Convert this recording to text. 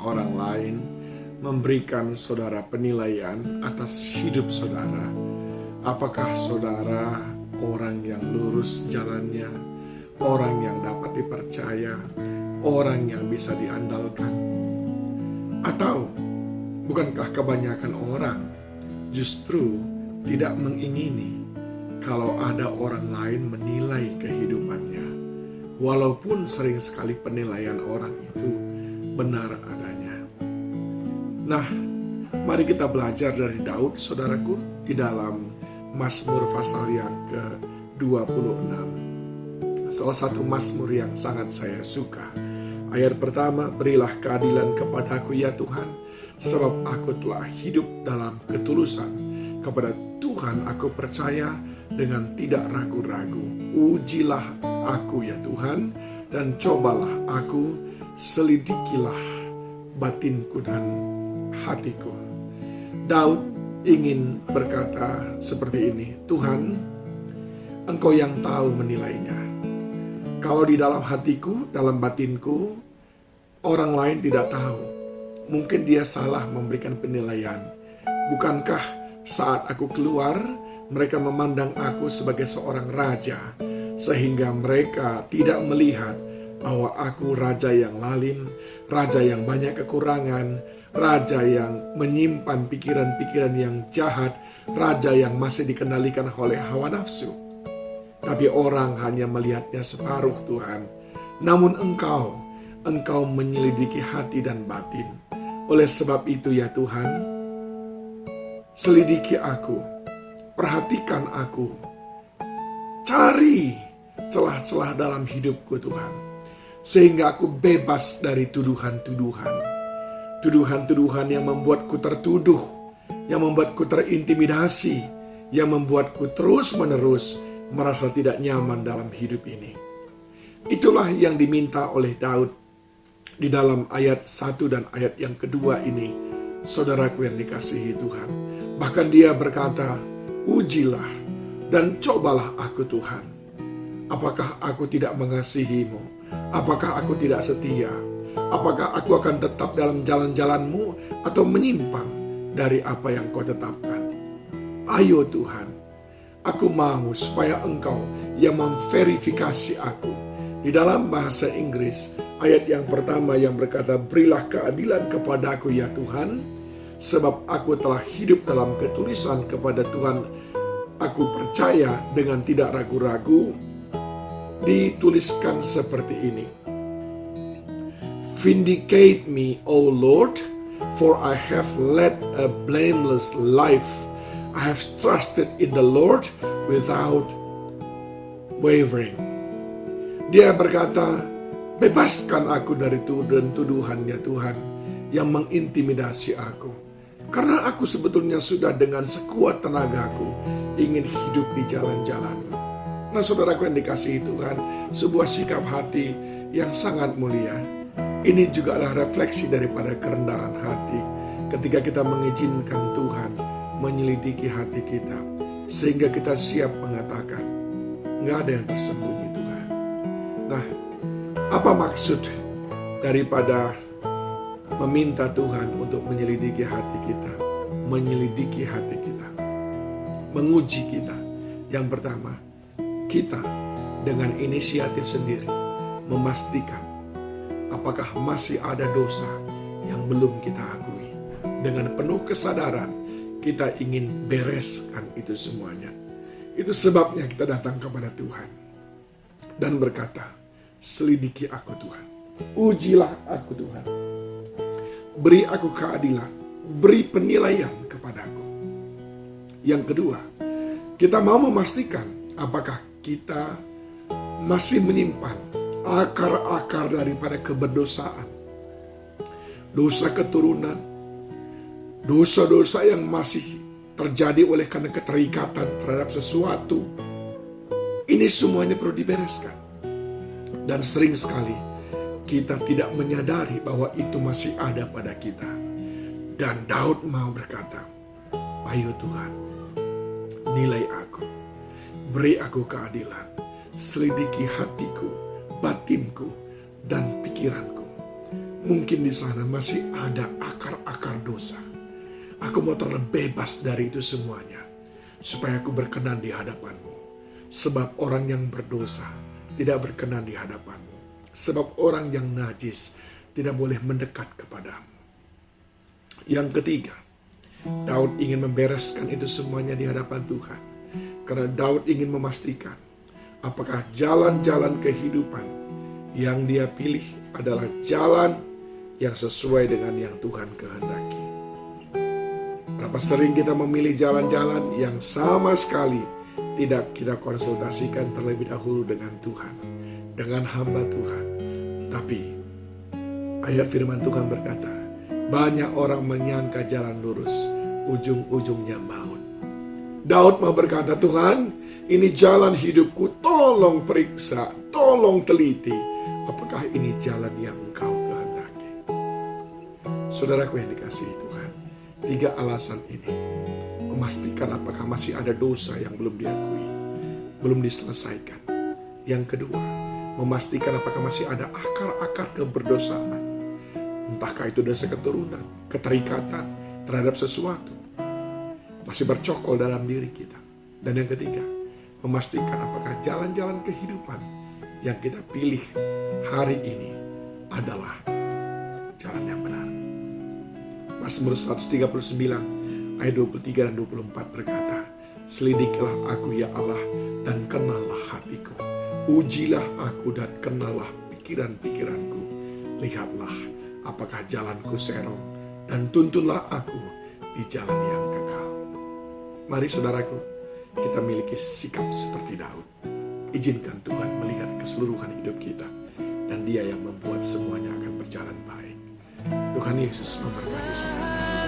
orang lain memberikan saudara penilaian atas hidup saudara, apakah saudara orang yang lurus jalannya, orang yang dapat dipercaya, orang yang bisa diandalkan? Atau bukankah kebanyakan orang justru tidak mengingini kalau ada orang lain menilai kehidupannya, walaupun sering sekali penilaian orang itu benar adanya? Nah, mari kita belajar dari Daud, saudaraku, di dalam Mazmur pasal yang ke-26. Salah satu Mazmur yang sangat saya suka. Ayat pertama, berilah keadilan kepadaku ya Tuhan, sebab aku telah hidup dalam ketulusan. Kepada Tuhan aku percaya dengan tidak ragu-ragu. Ujilah aku ya Tuhan, dan cobalah aku, selidikilah batinku dan hatiku. Daud ingin berkata seperti ini, Tuhan, Engkau yang tahu menilainya. Kalau di dalam hatiku, dalam batinku, orang lain tidak tahu, mungkin dia salah memberikan penilaian. Bukankah saat aku keluar, mereka memandang aku sebagai seorang raja, sehingga mereka tidak melihat bahwa aku raja yang lalim, raja yang banyak kekurangan, raja yang menyimpan pikiran-pikiran yang jahat, raja yang masih dikendalikan oleh hawa nafsu. Tapi orang hanya melihatnya separuh, Tuhan. Namun Engkau menyelidiki hati dan batin. Oleh sebab itu ya Tuhan, selidiki aku, perhatikan aku, cari celah-celah dalam hidupku Tuhan, sehingga aku bebas dari tuduhan-tuduhan yang membuatku tertuduh, yang membuatku terintimidasi, yang membuatku terus-menerus merasa tidak nyaman dalam hidup ini. Itulah yang diminta oleh Daud di dalam ayat 1 dan ayat yang kedua ini, saudaraku yang dikasihi Tuhan. Bahkan dia berkata, ujilah dan cobalah aku Tuhan. Apakah aku tidak mengasihimu? Apakah aku tidak setia? Apakah aku akan tetap dalam jalan-jalanmu atau menyimpang dari apa yang kau tetapkan? Ayo Tuhan, aku mau supaya Engkau yang memverifikasi aku. Di dalam bahasa Inggris, ayat yang pertama yang berkata, berilah keadilan kepadaku ya Tuhan, sebab aku telah hidup dalam ketulisan. Kepada Tuhan aku percaya dengan tidak ragu-ragu. Dituliskan seperti ini, vindicate me, O Lord, for I have led a blameless life. I have trusted in the Lord without wavering. Dia berkata, bebaskan aku dari tuduhan ya Tuhan yang mengintimidasi aku. Karena aku sebetulnya sudah dengan sekuat tenagaku ingin hidup di jalan-jalan-Mu. Nah saudaraku yang dikasihi Tuhan, sebuah sikap hati yang sangat mulia. Ini juga adalah refleksi daripada kerendahan hati ketika kita mengizinkan Tuhan menyelidiki hati kita, sehingga kita siap mengatakan, nggak ada yang tersembunyi Tuhan. Nah, apa maksud daripada meminta Tuhan untuk menyelidiki hati kita, menyelidiki hati kita, menguji kita? Yang pertama, kita dengan inisiatif sendiri memastikan apakah masih ada dosa yang belum kita akui. Dengan penuh kesadaran kita ingin bereskan itu semuanya. Itu sebabnya kita datang kepada Tuhan dan berkata, selidiki aku Tuhan, ujilah aku Tuhan, beri aku keadilan, beri penilaian kepadaku. Yang kedua, kita mau memastikan apakah kita masih menyimpan akar-akar daripada keberdosaan, dosa keturunan, dosa-dosa yang masih terjadi oleh karena keterikatan terhadap sesuatu. Ini semuanya perlu dibereskan. Dan sering sekali kita tidak menyadari bahwa itu masih ada pada kita. Dan Daud mau berkata, ayo Tuhan, nilai aku, beri aku keadilan, selidiki hatiku, batinku, dan pikiranku. Mungkin di sana masih ada akar-akar dosa. Aku mau terbebas dari itu semuanya, supaya aku berkenan di hadapan-Mu. Sebab orang yang berdosa tidak berkenan di hadapan-Mu. Sebab orang yang najis tidak boleh mendekat kepadamu. Yang ketiga, Daud ingin membereskan itu semuanya di hadapan Tuhan. Karena Daud ingin memastikan apakah jalan-jalan kehidupan yang dia pilih adalah jalan yang sesuai dengan yang Tuhan kehendaki. Berapa sering kita memilih jalan-jalan yang sama sekali tidak kita konsultasikan terlebih dahulu dengan Tuhan, dengan hamba Tuhan. Tapi ayat firman Tuhan berkata, banyak orang menyangka jalan lurus, ujung-ujungnya maut. Daud mau berkata, Tuhan, ini jalan hidupku, tolong periksa, tolong teliti. Apakah ini jalan yang Engkau kehendaki? Saudaraku yang dikasihi Tuhan, 3 alasan ini memastikan apakah masih ada dosa yang belum diakui, belum diselesaikan. Yang kedua, memastikan apakah masih ada akar-akar keberdosaan. Entahkah itu dosa keturunan, keterikatan terhadap sesuatu, masih bercokol dalam diri kita. Dan yang ketiga, memastikan apakah jalan-jalan kehidupan yang kita pilih hari ini adalah jalan yang benar. Mazmur 139 ayat 23 dan 24 berkata, selidikilah aku ya Allah dan kenallah hatiku. Ujilah aku dan kenallah pikiran-pikiranku. Lihatlah apakah jalanku serong dan tuntunlah aku di jalan yang kekal. Mari saudaraku, kita miliki sikap seperti Daud. Izinkan Tuhan melihat keseluruhan hidup kita, dan Dia yang membuat semuanya akan berjalan baik. Tuhan Yesus memberkati saudara.